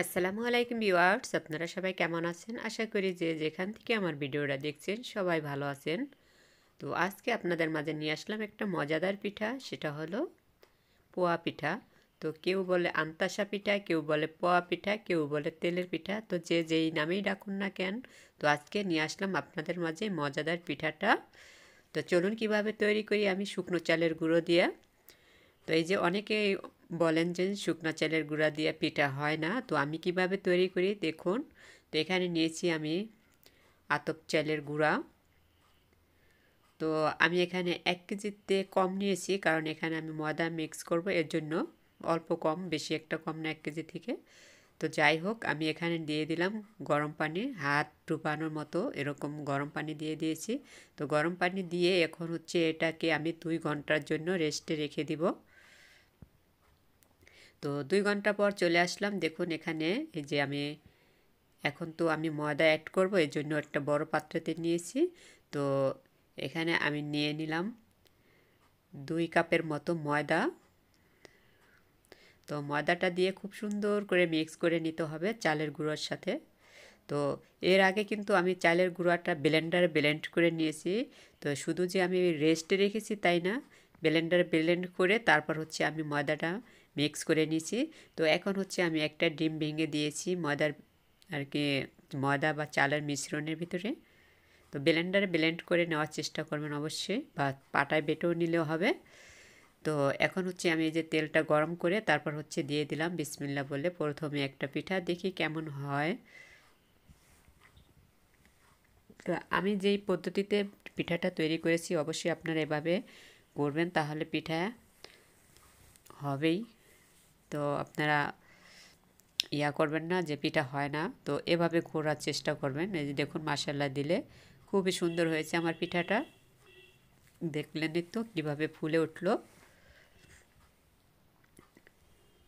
আসসালামু আলাইকুম ভিউয়ার্স, আপনারা সবাই কেমন আছেন? আশা করি যে যেখান থেকে আমার ভিডিওটা দেখছেন সবাই ভালো আছেন। তো আজকে আপনাদের মাঝে নিয়ে আসলাম একটা মজাদার পিঠা, সেটা হলো পোয়া পিঠা। তো কেউ বলে আন্তাসা পিঠা, কেউ বলে পোয়া পিঠা, কেউ বলে তেলের পিঠা। তো যে যেই নামেই ডাকুন না কেন, তো আজকে নিয়ে আসলাম আপনাদের মাঝে মজাদার পিঠাটা। তো চলুন কিভাবে তৈরি করি। আমি শুকনো চালের গুঁড়ো দিয়ে, তো এই যে অনেকেই বলেন যে শুকনো চালের গুঁড়া দিয়ে পিঠা হয় না, তো আমি কিভাবে তৈরি করি দেখুন। তো এখানে নিয়েছি আমি আতপ চালের গুঁড়া। তো আমি এখানে 1 কেজিতে কম নিয়েছি, কারণ এখানে আমি ময়দা মিক্স করব, এর জন্য অল্প কম, বেশি একটা কম না 1 কেজি থেকে। তো যাই হোক, আমি এখানে দিয়ে দিলাম গরম পানি, হাত ডুবানোর মতো এরকম গরম পানি দিয়ে দিয়েছি। তো গরম পানি দিয়ে এখন হচ্ছে এটাকে আমি 2 ঘন্টার জন্য রেস্টে রেখে দিব। তো 2 ঘন্টা পর চলে আসলাম। দেখুন এখানে এই যে এখন তো আমি ময়দা অ্যাড করব, এর জন্য একটা বড় পাত্রতে নিয়েছি। তো এখানে আমি নিয়ে নিলাম 2 কাপের মতো ময়দা। তো ময়দাটা দিয়ে খুব সুন্দর করে মিক্স করে নিতে হবে চালের গুঁড়োর সাথে। তো এর আগে কিন্তু আমি চালের গুঁড়াটা ব্লেন্ডারে ব্লেন্ড করে নিয়েছি। তো শুধু যে আমি রেস্টে রেখেছি তাই না, ব্লেন্ডারে ব্লেন্ড করে তারপর হচ্ছে আমি ময়দাটা মিক্স করে নিয়েছি। তো এখন হচ্ছে আমি একটা ডিম ভেঙে দিয়েছি ময়দার আর কি, ময়দা বা চালের মিশ্রণের ভিতরে। তো ব্লেন্ডারে ব্লেন্ড করে নেওয়ার চেষ্টা করবেন অবশ্যই, বা পাটায় বেটেও নিলেও হবে। তো এখন হচ্ছে আমি এই যে তেলটা গরম করে তারপর হচ্ছে দিয়ে দিলাম বিসমিল্লাহ বলে প্রথমে একটা পিঠা, দেখি কেমন হয়। তো আমি যেই পদ্ধতিতে পিঠাটা তৈরি করেছি অবশ্যই আপনারা এভাবে করবেন, তাহলে পিঠা হবেই। তো আপনারা করবেন না যে পিঠা হয় না, তো এভাবে করার চেষ্টা করবেন। এই যে দেখুন মাশাল্লাহ দিলে খুবই সুন্দর হয়েছে আমার পিঠাটা, দেখলেনই তো কীভাবে ফুলে উঠলো।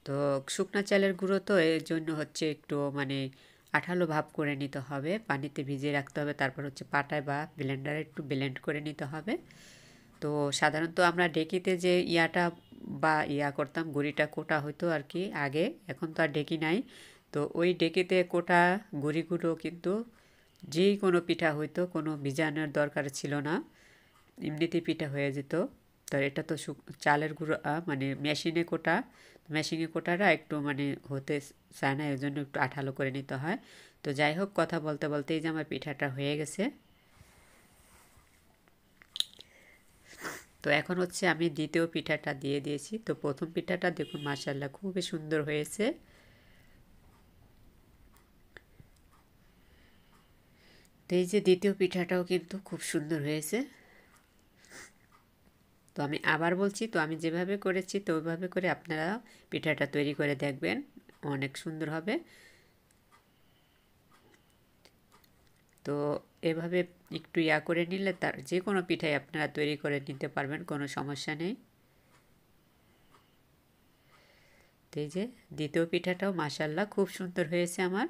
তো শুকনা চালের গুঁড়ো তো এর জন্য হচ্ছে একটু আঠালো ভাব করে নিতে হবে, পানিতে ভিজিয়ে রাখতে হবে, তারপর হচ্ছে পাটায় বা ব্লেন্ডারে একটু ব্লেন্ড করে নিতে হবে। তো সাধারণত আমরা ঢেঁকিতে যে বা করতাম, গুঁড়িটা কোটা হতো আর কি আগে, এখন তো আর ঢেঁকি নাই। তো ওই ঢেঁকিতে কোটা গুঁড়িগুলো কিন্তু যেই কোনো পিঠা হইতো, কোনো ভিজানোর দরকার ছিল না, এমনিতেই পিঠা হয়ে যেত। তো এটা তো চালের গুঁড়ো মেশিনে কোটা, মেশিনে কোটাটা একটু হতে চায় না, এর জন্য একটু আঠালো করে নিতে হয়। তো যাই হোক, কথা বলতে বলতে এই যে আমার পিঠাটা হয়ে গেছে। তো এখন হচ্ছে আমি দ্বিতীয় পিঠাটা দিয়ে দিয়েছি। তো প্রথম পিঠাটা দেখুন মাশাআল্লাহ খুবই সুন্দর হয়েছে। তো এই যে দ্বিতীয় পিঠাটাও কিন্তু খুব সুন্দর হয়েছে। তো আমি আবার বলছি, তো আমি যেভাবে করেছি তো ওইভাবে করে আপনারা পিঠাটা তৈরি করে দেখবেন, অনেক সুন্দর হবে। তো এভাবে একটু করে নিলে তার যে কোনো পিঠাই আপনারা তৈরি করে নিতে পারবেন, কোনো সমস্যা নেই। তো এই যে দ্বিতীয় পিঠাটাও মাশাআল্লাহ খুব সুন্দর হয়েছে আমার।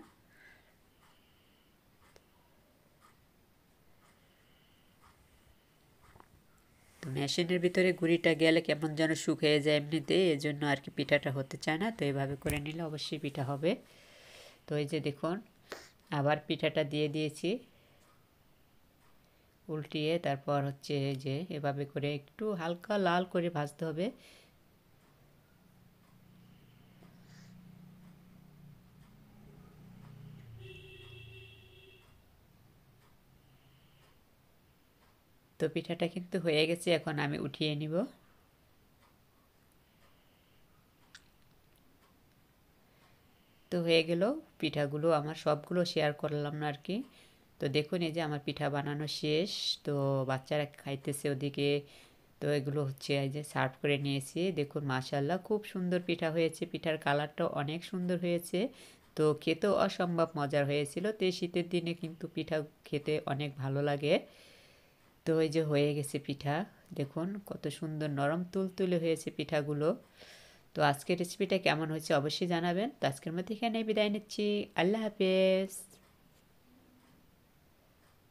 তো মেশিনের ভিতরে গুঁড়িটা গেলে কেমন যেন শুকিয়ে যায় এমনিতেই, এজন্য আর কি পিঠাটা হতে চায় না। তো এভাবে করে নিলে অবশ্যই পিঠা হবে। তো এই যে দেখুন আবার পিঠাটা দিয়ে দিয়েছি উল্টিয়ে, তারপর হচ্ছে এই যে এভাবে করে একটু হালকা লাল করে ভাজতে হবে। তো পিঠাটা কিন্তু হয়ে গেছে, এখন আমি উঠিয়ে নিব। তো হয়ে গেল পিঠাগুলো, আমার সবগুলো শেয়ার করলাম না আর কি। তো দেখুন এই যে আমার পিঠা বানানো শেষ। তো বাচ্চারা খাইতেছে ওদিকে। তো এগুলো হচ্ছে এই যে সার্ভ করে নিয়েছি। দেখুন মাশাআল্লাহ খুব সুন্দর পিঠা হয়েছে, পিঠার কালারটাও অনেক সুন্দর হয়েছে। তো খেতেও অসম্ভব মজার হয়েছিল। তো এই শীতের দিনে কিন্তু পিঠা খেতে অনেক ভালো লাগে। তো এই যে হয়ে গেছে পিঠা, দেখুন কত সুন্দর নরম তুলতুলে হয়েছে পিঠাগুলো। তো আজকের রেসিপিটা কেমন হয়েছে অবশ্যই জানাবেন। তো আজকের মধ্যে এখানেই বিদায় নিচ্ছি। আল্লাহ হাফেজ।